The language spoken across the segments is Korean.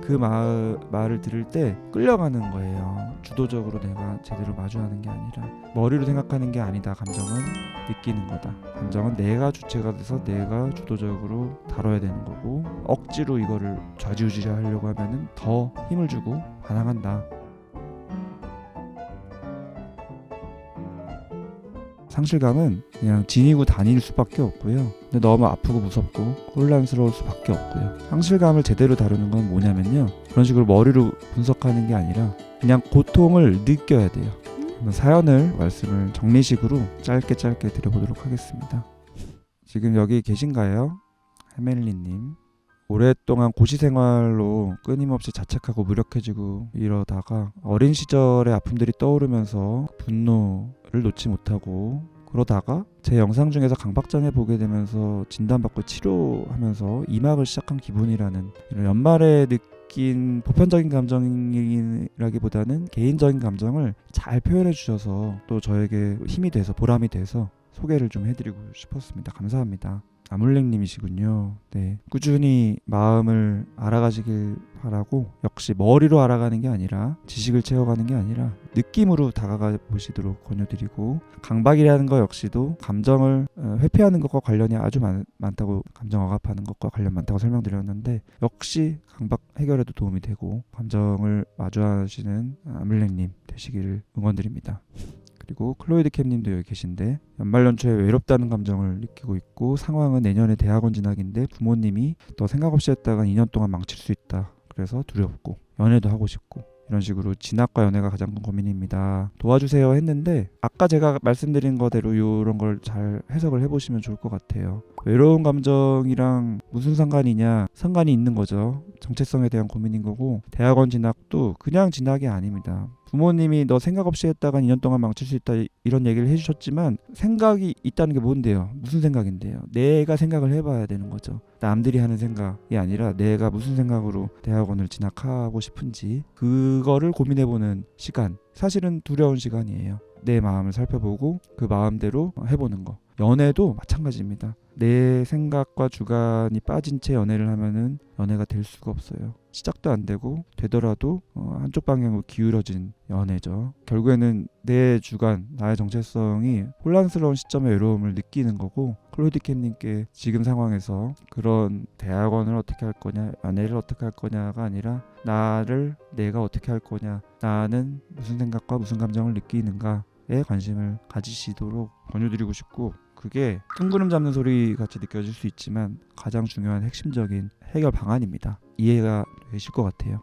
그 말을 들을 때 끌려가는 거예요. 주도적으로 내가 제대로 마주하는 게 아니라 머리로 생각하는 게 아니다. 감정은 느끼는 거다. 감정은 내가 주체가 돼서 내가 주도적으로 다뤄야 되는 거고, 억지로 이거를 좌지우지하려고 하면은 더 힘을 주고 반항한다. 상실감은 그냥 지니고 다닐 수밖에 없고요. 근데 너무 아프고 무섭고 혼란스러울 수밖에 없고요. 상실감을 제대로 다루는 건 뭐냐면요, 그런 식으로 머리로 분석하는 게 아니라 그냥 고통을 느껴야 돼요. 한번 사연을 말씀을 정리식으로 짧게 드려보도록 하겠습니다. 지금 여기 계신가요? 해멜리님. 오랫동안 고시 생활로 끊임없이 자책하고 무력해지고 이러다가 어린 시절의 아픔들이 떠오르면서 분노를 놓지 못하고, 그러다가 제 영상 중에서 강박장애 보게 되면서 진단받고 치료하면서 이막을 시작한 기분이라는, 이런 연말에 느낀 보편적인 감정이라기보다는 개인적인 감정을 잘 표현해 주셔서 또 저에게 힘이 돼서 보람이 돼서 소개를 좀 해드리고 싶었습니다. 감사합니다. 아물랭님이시군요. 네, 꾸준히 마음을 알아가시길 바라고, 역시 머리로 알아가는 게 아니라 지식을 채워가는 게 아니라 느낌으로 다가가 보시도록 권유드리고, 강박이라는 것 역시도 감정을 회피하는 것과 관련이 아주 많다고, 감정 억압하는 것과 관련 많다고 설명드렸는데, 역시 강박 해결에도 도움이 되고 감정을 마주하시는 아물랭님 되시기를 응원드립니다. 그리고 클로이드 캠님도 여기 계신데, 연말 연초에 외롭다는 감정을 느끼고 있고, 상황은 내년에 대학원 진학인데 부모님이 너 생각 없이 했다간 2년 동안 망칠 수 있다. 그래서 두렵고 연애도 하고 싶고, 이런 식으로 진학과 연애가 가장 큰 고민입니다. 도와주세요 했는데, 아까 제가 말씀드린 거대로 이런 걸 잘 해석을 해보시면 좋을 것 같아요. 외로운 감정이랑 무슨 상관이냐? 상관이 있는 거죠. 정체성에 대한 고민인 거고, 대학원 진학도 그냥 진학이 아닙니다. 부모님이 너 생각 없이 했다가 2년 동안 망칠 수 있다 이런 얘기를 해주셨지만, 생각이 있다는 게 뭔데요? 무슨 생각인데요? 내가 생각을 해봐야 되는 거죠. 남들이 하는 생각이 아니라 내가 무슨 생각으로 대학원을 진학하고 싶은지, 그거를 고민해보는 시간, 사실은 두려운 시간이에요. 내 마음을 살펴보고 그 마음대로 해보는 거. 연애도 마찬가지입니다. 내 생각과 주관이 빠진 채 연애를 하면은 연애가 될 수가 없어요. 시작도 안 되고, 되더라도 한쪽 방향으로 기울어진 연애죠. 결국에는 내 주관, 나의 정체성이 혼란스러운 시점의 외로움을 느끼는 거고, 클로이드 캠님께 지금 상황에서 그런 대학원을 어떻게 할 거냐, 연애를 어떻게 할 거냐가 아니라 나를 내가 어떻게 할 거냐, 나는 무슨 생각과 무슨 감정을 느끼는가에 관심을 가지시도록 권유드리고 싶고, 그게 뜬구름 잡는 소리 같이 느껴질 수 있지만 가장 중요한 핵심적인 해결 방안입니다. 이해가 되실 것 같아요.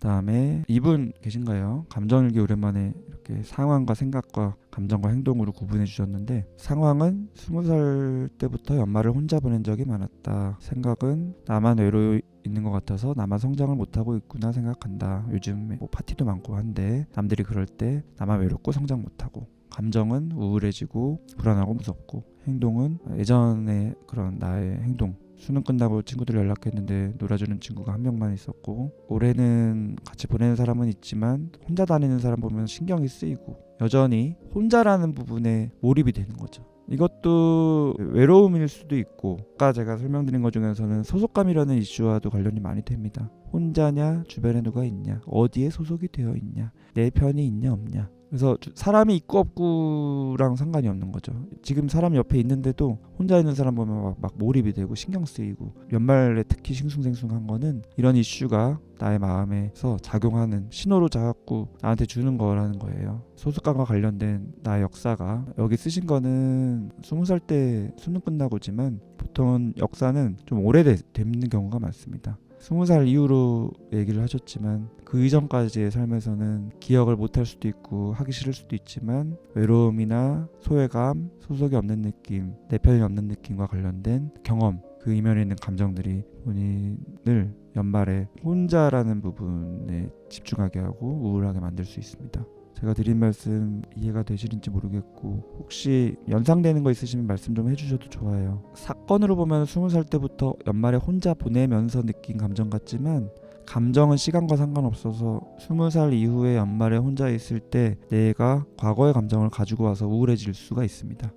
다음에 이분 계신가요? 감정일기 오랜만에 이렇게 상황과 생각과 감정과 행동으로 구분해 주셨는데, 상황은 20살 때부터 연말을 혼자 보낸 적이 많았다. 생각은 나만 외로워 있는 것 같아서 나만 성장을 못하고 있구나 생각한다. 요즘 뭐 파티도 많고 한데 남들이 그럴 때 나만 외롭고 성장 못하고. 감정은 우울해지고 불안하고 무섭고, 행동은 예전에 그런 나의 행동, 수능 끝나고 친구들 연락했는데 놀아주는 친구가 한 명만 있었고, 올해는 같이 보내는 사람은 있지만 혼자 다니는 사람 보면 신경이 쓰이고, 여전히 혼자라는 부분에 몰입이 되는 거죠. 이것도 외로움일 수도 있고, 아까 제가 설명드린 것 중에서는 소속감이라는 이슈와도 관련이 많이 됩니다. 혼자냐, 주변에 누가 있냐, 어디에 소속이 되어 있냐, 내 편이 있냐 없냐. 그래서 사람이 있고 없고랑 상관이 없는 거죠. 지금 사람 옆에 있는데도 혼자 있는 사람 보면 막 몰입이 되고 신경 쓰이고, 연말에 특히 싱숭생숭한 거는 이런 이슈가 나의 마음에서 작용하는 신호로 자꾸 나한테 주는 거라는 거예요. 소속감과 관련된 나의 역사가, 여기 쓰신 거는 20살 때 수능 끝나고지만 보통은 역사는 좀 오래되는 경우가 많습니다. 20살 이후로 얘기를 하셨지만, 그 이전까지의 삶에서는 기억을 못할 수도 있고 하기 싫을 수도 있지만, 외로움이나 소외감, 소속이 없는 느낌, 내 편이 없는 느낌과 관련된 경험, 그 이면에 있는 감정들이 본인을 연말에 혼자라는 부분에 집중하게 하고 우울하게 만들 수 있습니다. 제가 드린 말씀 이해가 되시는지 모르겠고, 혹시 연상되는 거 있으시면 말씀 좀 해주셔도 좋아요. 사건으로 보면 20살 때부터 연말에 혼자 보내면서 느낀 감정 같지만, 감정은 시간과 상관없어서 20살 이후에 연말에 혼자 있을 때 내가 과거의 감정을 가지고 와서 우울해질 수가 있습니다.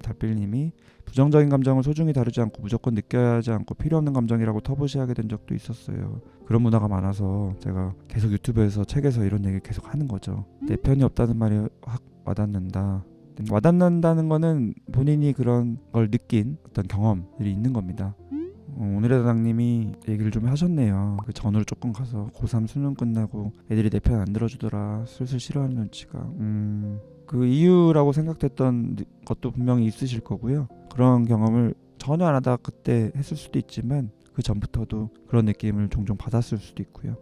달빌님이 부정적인 감정을 소중히 다루지 않고 무조건 느껴야 하지 않고 필요 없는 감정이라고 터부시하게 된 적도 있었어요. 그런 문화가 많아서 제가 계속 유튜브에서 책에서 이런 얘기 계속 하는 거죠. 내 편이 없다는 말이 확 와닿는다. 와닿는다는 거는 본인이 그런 걸 느낀 어떤 경험들이 있는 겁니다. 오늘의 다당님이 얘기를 좀 하셨네요. 그 전으로 조금 가서 고3 수능 끝나고 애들이 내 편 안 들어주더라. 슬슬 싫어하는 눈치가. 그 이유라고 생각됐던 것도 분명히 있으실 거고요. 그런 경험을 전혀 안 하다가 그때 했을 수도 있지만 그 전부터도 그런 느낌을 종종 받았을 수도 있고요.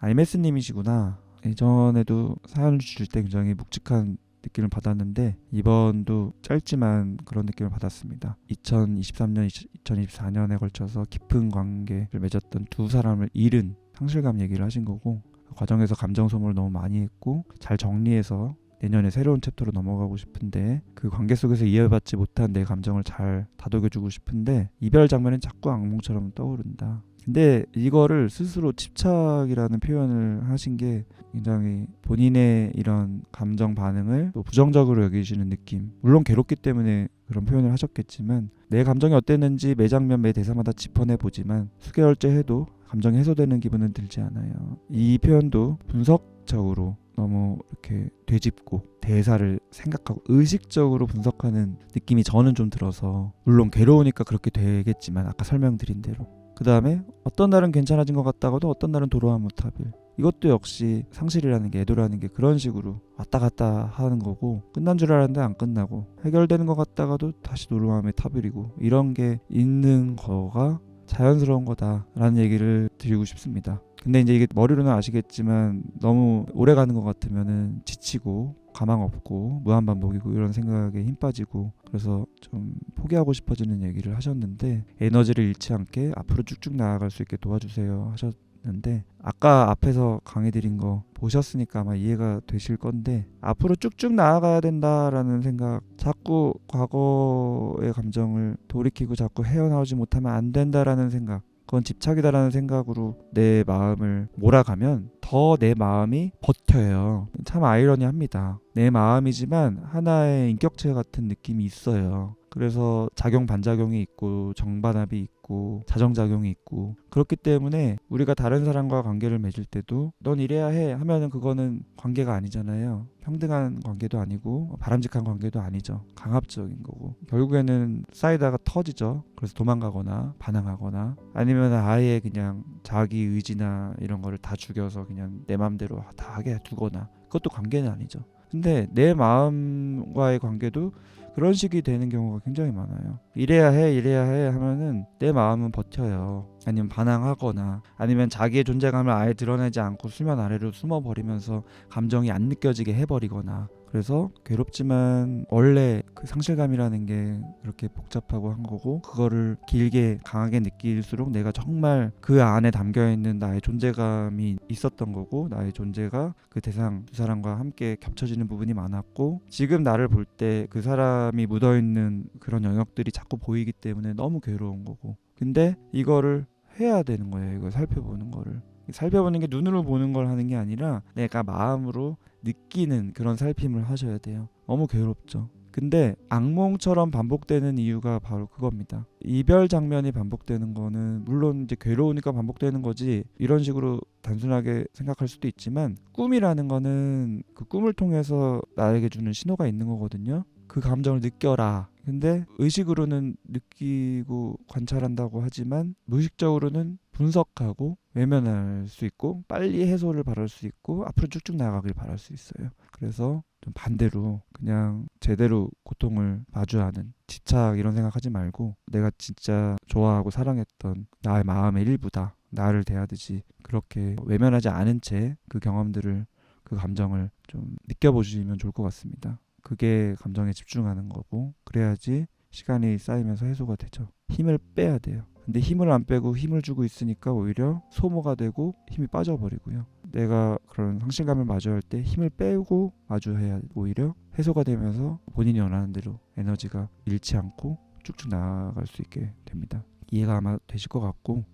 MS님이시구나. 예전에도 사연을 주실 때 굉장히 묵직한 느낌을 받았는데 이번도 짧지만 그런 느낌을 받았습니다. 2023년, 2024년에 걸쳐서 깊은 관계를 맺었던 두 사람을 잃은 상실감 얘기를 하신 거고, 그 과정에서 감정 소모를 너무 많이 했고 잘 정리해서 내년에 새로운 챕터로 넘어가고 싶은데 그 관계 속에서 이해받지 못한 내 감정을 잘 다독여주고 싶은데 이별 장면은 자꾸 악몽처럼 떠오른다. 근데 이거를 스스로 집착이라는 표현을 하신 게 굉장히 본인의 이런 감정 반응을 또 부정적으로 여기시는 느낌. 물론 괴롭기 때문에 그런 표현을 하셨겠지만 내 감정이 어땠는지 매 장면 매 대사마다 짚어내보지만 수개월째 해도 감정이 해소되는 기분은 들지 않아요. 이 표현도 분석적으로 너무 이렇게 되짚고 대사를 생각하고 의식적으로 분석하는 느낌이 저는 좀 들어서, 물론 괴로우니까 그렇게 되겠지만 아까 설명드린 대로 그 다음에 어떤 날은 괜찮아진 것 같다가도 어떤 날은 도로한 무타빌. 이것도 역시 상실이라는 게, 애도라는 게 그런 식으로 왔다 갔다 하는 거고, 끝난 줄 알았는데 안 끝나고 해결되는 것 같다가도 다시 도로함의 타빌이고, 이런 게 있는 거가 자연스러운 거다라는 얘기를 드리고 싶습니다. 근데 이제 이게 머리로는 아시겠지만 너무 오래 가는 것 같으면은 지치고 가망 없고 무한반복이고 이런 생각에 힘 빠지고, 그래서 좀 포기하고 싶어지는 얘기를 하셨는데, 에너지를 잃지 않게 앞으로 쭉쭉 나아갈 수 있게 도와주세요 하셨는데, 아까 앞에서 강의드린 거 보셨으니까 아마 이해가 되실 건데, 앞으로 쭉쭉 나아가야 된다라는 생각, 자꾸 과거의 감정을 돌이키고 자꾸 헤어나오지 못하면 안 된다라는 생각, 그건 집착이다라는 생각으로 내 마음을 몰아가면 더 내 마음이 버텨요. 참 아이러니합니다. 내 마음이지만 하나의 인격체 같은 느낌이 있어요. 그래서 작용 반작용이 있고 정반합이 있고 자정작용이 있고, 그렇기 때문에 우리가 다른 사람과 관계를 맺을 때도 넌 이래야 해 하면은 그거는 관계가 아니잖아요. 평등한 관계도 아니고 바람직한 관계도 아니죠. 강압적인 거고 결국에는 쌓이다가 터지죠. 그래서 도망가거나 반항하거나 아니면 아예 그냥 자기 의지나 이런 거를 다 죽여서 그냥 내 맘대로 다 하게 두거나, 그것도 관계는 아니죠. 근데 내 마음과의 관계도 그런 식이 되는 경우가 굉장히 많아요. 이래야 해 하면은 내 마음은 버텨요. 아니면 반항하거나 아니면 자기의 존재감을 아예 드러내지 않고 수면 아래로 숨어버리면서 감정이 안 느껴지게 해버리거나. 그래서 괴롭지만 원래 그 상실감이라는 게 그렇게 복잡하고 한 거고, 그거를 길게 강하게 느낄수록 내가 정말 그 안에 담겨있는 나의 존재감이 있었던 거고, 나의 존재가 그 대상 두 사람과 함께 겹쳐지는 부분이 많았고, 지금 나를 볼 때 그 사람이 묻어있는 그런 영역들이 자꾸 보이기 때문에 너무 괴로운 거고, 근데 이거를 해야 되는 거예요. 이걸 살펴보는 거를. 살펴보는 게 눈으로 보는 걸 하는 게 아니라 내가 마음으로 느끼는 그런 살핌을 하셔야 돼요. 너무 괴롭죠. 근데 악몽처럼 반복되는 이유가 바로 그겁니다. 이별 장면이 반복되는 거는 물론 이제 괴로우니까 반복되는 거지, 이런 식으로 단순하게 생각할 수도 있지만, 꿈이라는 거는 그 꿈을 통해서 나에게 주는 신호가 있는 거거든요. 그 감정을 느껴라. 근데 의식으로는 느끼고 관찰한다고 하지만 무의식적으로는 분석하고 외면할 수 있고 빨리 해소를 바랄 수 있고 앞으로 쭉쭉 나아가길 바랄 수 있어요. 그래서 좀 반대로 그냥 제대로 고통을 마주하는, 집착 이런 생각하지 말고 내가 진짜 좋아하고 사랑했던 나의 마음의 일부다, 나를 대하듯이 그렇게 외면하지 않은 채 그 경험들을, 그 감정을 좀 느껴보시면 좋을 것 같습니다. 그게 감정에 집중하는 거고, 그래야지 시간이 쌓이면서 해소가 되죠. 힘을 빼야 돼요. 근데 힘을 안 빼고 힘을 주고 있으니까 오히려 소모가 되고 힘이 빠져버리고요. 내가 그런 상실감을 마주할 때 힘을 빼고 마주해야 오히려 해소가 되면서 본인이 원하는 대로 에너지가 잃지 않고 쭉쭉 나아갈 수 있게 됩니다. 이해가 아마 되실 것 같고,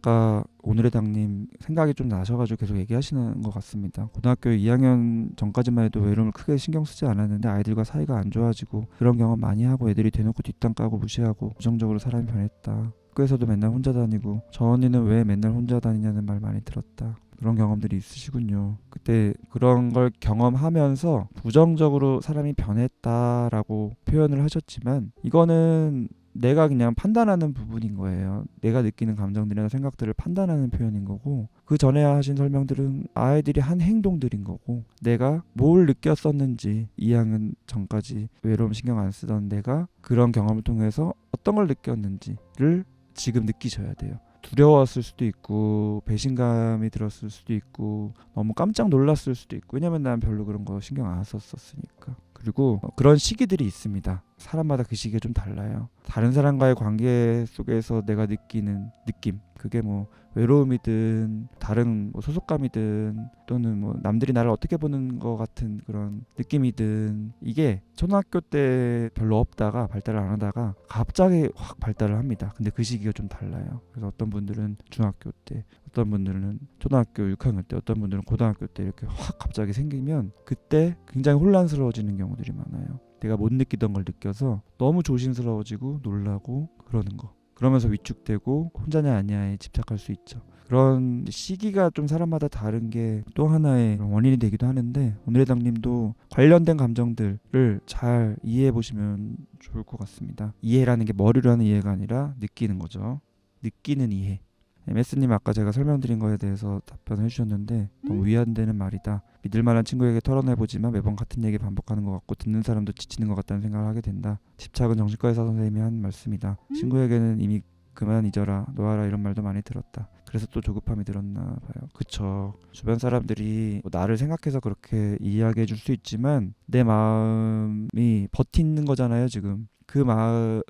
아까 오늘의 당님 생각이 좀 나셔가지고 계속 얘기하시는 것 같습니다. 고등학교 2학년 전까지만 해도 외로움을 크게 신경 쓰지 않았는데 아이들과 사이가 안 좋아지고 그런 경험 많이 하고 애들이 대놓고 뒷담 까고 무시하고 부정적으로 사람이 변했다. 학교에서도 맨날 혼자 다니고 저 언니는 왜 맨날 혼자 다니냐는 말 많이 들었다. 그런 경험들이 있으시군요. 그때 그런 걸 경험하면서 부정적으로 사람이 변했다라고 표현을 하셨지만 이거는 내가 그냥 판단하는 부분인 거예요. 내가 느끼는 감정들이나 생각들을 판단하는 표현인 거고 그 전에 하신 설명들은 아이들이 한 행동들인 거고 내가 뭘 느꼈었는지 2학년 전까지 외로움 신경 안 쓰던 내가 그런 경험을 통해서 어떤 걸 느꼈는지를 지금 느끼셔야 돼요. 두려웠을 수도 있고 배신감이 들었을 수도 있고 너무 깜짝 놀랐을 수도 있고 왜냐면 난 별로 그런 거 신경 안 썼었으니까. 그리고 그런 시기들이 있습니다. 사람마다 그 시기가 좀 달라요. 다른 사람과의 관계 속에서 내가 느끼는 느낌 그게 뭐 외로움이든 다른 뭐 소속감이든 또는 뭐 남들이 나를 어떻게 보는 것 같은 그런 느낌이든 이게 초등학교 때 별로 없다가 발달을 안 하다가 갑자기 확 발달을 합니다. 근데 그 시기가 좀 달라요. 그래서 어떤 분들은 중학교 때 어떤 분들은 초등학교 6학년 때 어떤 분들은 고등학교 때 이렇게 확 갑자기 생기면 그때 굉장히 혼란스러워지는 경우들이 많아요. 내가 못 느끼던 걸 느껴서 너무 조심스러워지고 놀라고 그러는 거. 그러면서 위축되고 혼자냐 아니냐에 집착할 수 있죠. 그런 시기가 좀 사람마다 다른 게 또 하나의 원인이 되기도 하는데 오늘의 당님도 관련된 감정들을 잘 이해해 보시면 좋을 것 같습니다. 이해라는 게 머리로 하는 이해가 아니라 느끼는 거죠. 느끼는 이해. MS님 아까 제가 설명드린 거에 대해서 답변을 해주셨는데 너무 위안되는 말이다. 믿을 만한 친구에게 털어내보지만 매번 같은 얘기 반복하는 것 같고 듣는 사람도 지치는 것 같다는 생각을 하게 된다. 집착은 정신과 의사 선생님이 한 말씀이다. 친구에게는 이미 그만 잊어라 놓아라 이런 말도 많이 들었다. 그래서 또 조급함이 들었나 봐요. 그쵸. 주변 사람들이 뭐 나를 생각해서 그렇게 이야기해 줄 수 있지만 내 마음이 버티는 거잖아요 지금. 그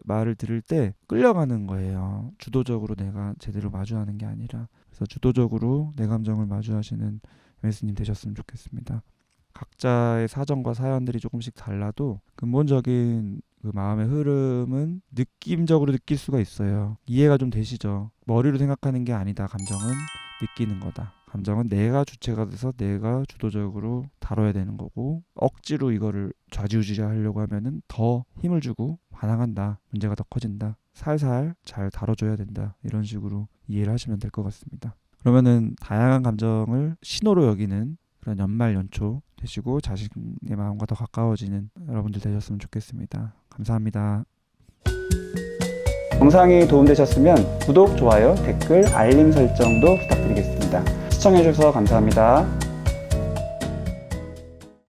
말을 들을 때 끌려가는 거예요. 주도적으로 내가 제대로 마주하는 게 아니라. 그래서 주도적으로 내 감정을 마주하시는 MS님 되셨으면 좋겠습니다. 각자의 사정과 사연들이 조금씩 달라도 근본적인 그 마음의 흐름은 느낌적으로 느낄 수가 있어요. 이해가 좀 되시죠? 머리로 생각하는 게 아니다. 감정은 느끼는 거다. 감정은 내가 주체가 돼서 내가 주도적으로 다뤄야 되는 거고 억지로 이거를 좌지우지하려고 하면은 더 힘을 주고 반항한다. 문제가 더 커진다. 살살 잘 다뤄줘야 된다. 이런 식으로 이해를 하시면 될 것 같습니다. 그러면은 다양한 감정을 신호로 여기는 그런 연말 연초 되시고 자신의 마음과 더 가까워지는 여러분들 되셨으면 좋겠습니다. 감사합니다. 영상이 도움되셨으면 구독, 좋아요, 댓글, 알림 설정도 부탁드리겠습니다. 시청해주셔서 감사합니다.